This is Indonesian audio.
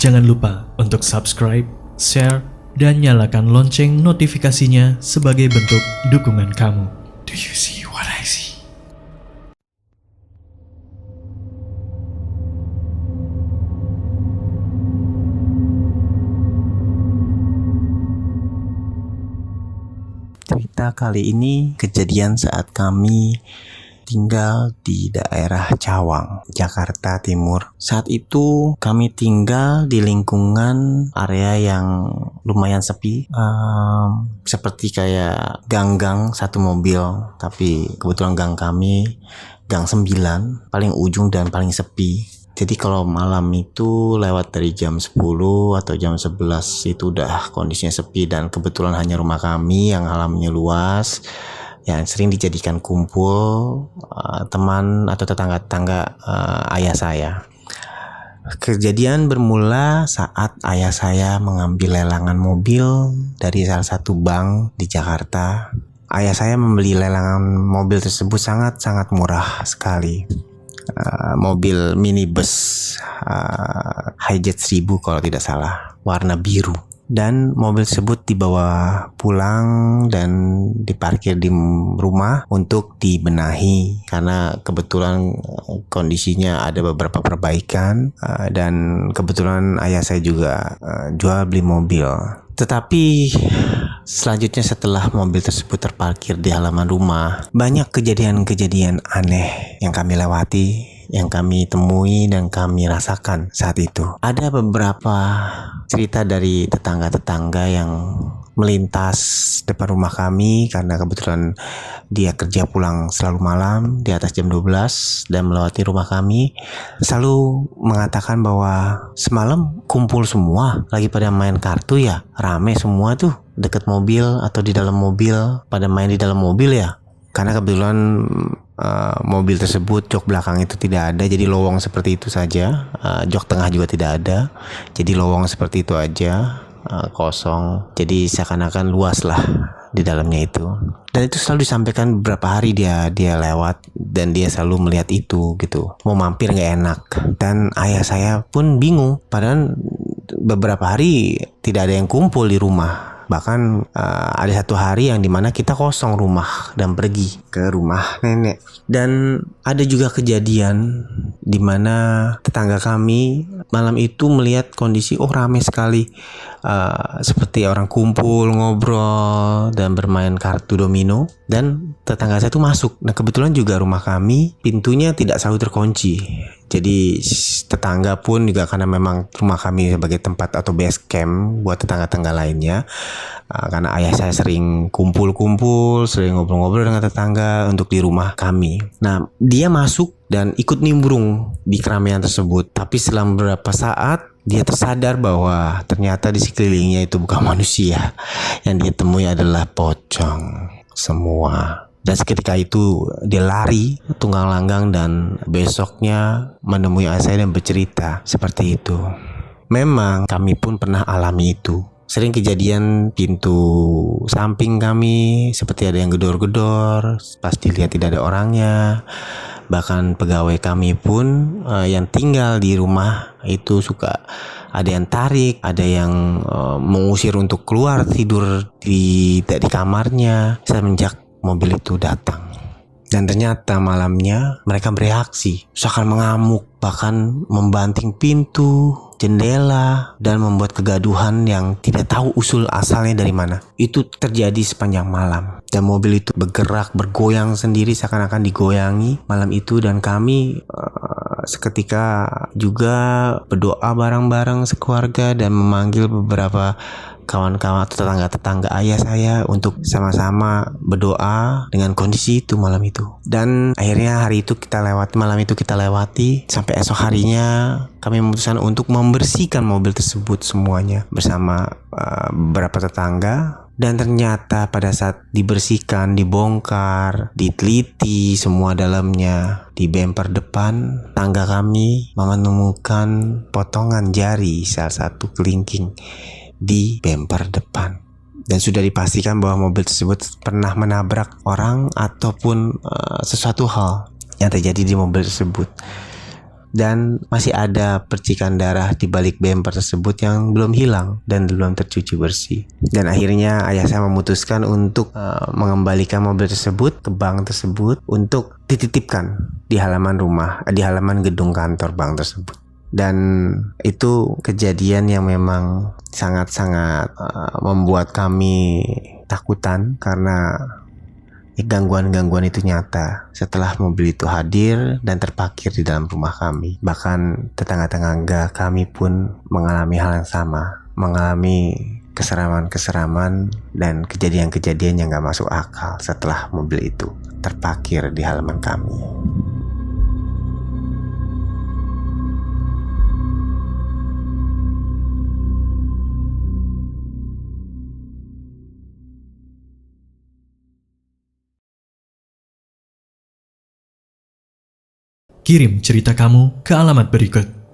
Jangan lupa untuk subscribe, share, dan nyalakan lonceng notifikasinya sebagai bentuk dukungan kamu. Do you see what I see? Cerita kali ini kejadian saat kami tinggal di daerah Cawang, Jakarta Timur. Saat itu kami tinggal di lingkungan area yang lumayan sepi, seperti kayak gang-gang satu mobil. Tapi kebetulan gang kami gang 9, paling ujung dan paling sepi. Jadi kalau malam itu lewat dari jam 10 atau jam 11 itu udah kondisinya sepi, dan kebetulan hanya rumah kami yang halamannya luas, yang sering dijadikan kumpul teman atau tetangga-tetangga ayah saya. Kejadian bermula saat ayah saya mengambil lelangan mobil dari salah satu bank di Jakarta. Ayah saya membeli lelangan mobil tersebut sangat-sangat murah sekali. Mobil minibus Hijet 1000 kalau tidak salah, warna biru. Dan mobil tersebut dibawa pulang dan diparkir di rumah untuk dibenahi, karena kebetulan kondisinya ada beberapa perbaikan, dan kebetulan ayah saya juga jual beli mobil. Tetapi selanjutnya setelah mobil tersebut terparkir di halaman rumah, banyak kejadian-kejadian aneh yang kami lewati, yang kami temui dan kami rasakan saat itu. Ada beberapa cerita dari tetangga-tetangga yang melintas depan rumah kami, karena kebetulan dia kerja pulang selalu malam di atas jam 12 dan melewati rumah kami, selalu mengatakan bahwa semalam kumpul semua lagi pada main kartu ya, rame semua tuh deket mobil atau di dalam mobil, pada main di dalam mobil ya. Karena kebetulan mobil tersebut jok belakang itu tidak ada, jadi lowong seperti itu saja. Jok tengah juga tidak ada, jadi lowong seperti itu aja, kosong. Jadi seakan-akan luas lah di dalamnya itu. Dan itu selalu disampaikan beberapa hari dia lewat, dan dia selalu melihat itu gitu. Mau mampir nggak enak. Dan ayah saya pun bingung, padahal beberapa hari tidak ada yang kumpul di rumah. Bahkan ada satu hari yang dimana kita kosong rumah dan pergi ke rumah nenek. Dan ada juga kejadian dimana tetangga kami malam itu melihat kondisi ramai sekali, seperti orang kumpul, ngobrol, dan bermain kartu domino. Dan tetangga saya itu masuk. Nah kebetulan juga rumah kami pintunya tidak selalu terkunci. Jadi tetangga pun juga, karena memang rumah kami sebagai tempat atau base camp buat tetangga-tetangga lainnya, karena ayah saya sering kumpul-kumpul, sering ngobrol-ngobrol dengan tetangga untuk di rumah kami. Nah dia masuk dan ikut nimbrung di keramaian tersebut. Tapi setelah beberapa saat dia tersadar bahwa ternyata di sekelilingnya itu bukan manusia, yang dia temui adalah pocong semua. Dan seketika itu dia lari tunggang langgang, dan besoknya menemui ayah saya dan bercerita seperti itu. Memang kami pun pernah alami itu. Sering kejadian pintu samping kami seperti ada yang gedor-gedor, pas dilihat tidak ada orangnya. Bahkan pegawai kami pun yang tinggal di rumah itu suka ada yang tarik, ada yang mengusir untuk keluar tidur di kamarnya semenjak mobil itu datang. Dan ternyata malamnya mereka bereaksi, seakan mengamuk, bahkan membanting pintu, jendela, dan membuat kegaduhan yang tidak tahu usul asalnya dari mana. Itu terjadi sepanjang malam. Dan mobil itu bergerak, bergoyang sendiri, seakan-akan digoyangi malam itu. Dan kami seketika juga berdoa bareng-bareng sekeluarga dan memanggil beberapa kawan-kawan atau tetangga-tetangga ayah saya untuk sama-sama berdoa dengan kondisi itu malam itu. Dan akhirnya malam itu kita lewati sampai esok harinya kami memutuskan untuk membersihkan mobil tersebut semuanya bersama beberapa tetangga. Dan ternyata pada saat dibersihkan, dibongkar, diteliti semua dalamnya, di bemper depan tangga kami menemukan potongan jari salah satu kelingking di bemper depan. Dan sudah dipastikan bahwa mobil tersebut pernah menabrak orang ataupun sesuatu hal yang terjadi di mobil tersebut. dan masih ada percikan darah di balik bemper tersebut yang belum hilang dan belum tercuci bersih. Dan akhirnya ayah saya memutuskan untuk mengembalikan mobil tersebut ke bank tersebut untuk dititipkan di halaman di halaman gedung kantor bank tersebut. Dan itu kejadian yang memang sangat-sangat membuat kami takutan karena gangguan-gangguan itu nyata setelah mobil itu hadir dan terparkir di dalam rumah kami. Bahkan tetangga-tetangga kami pun mengalami hal yang sama, mengalami keseraman-keseraman dan kejadian-kejadian yang gak masuk akal setelah mobil itu terparkir di halaman kami. Kirim cerita kamu ke alamat berikut.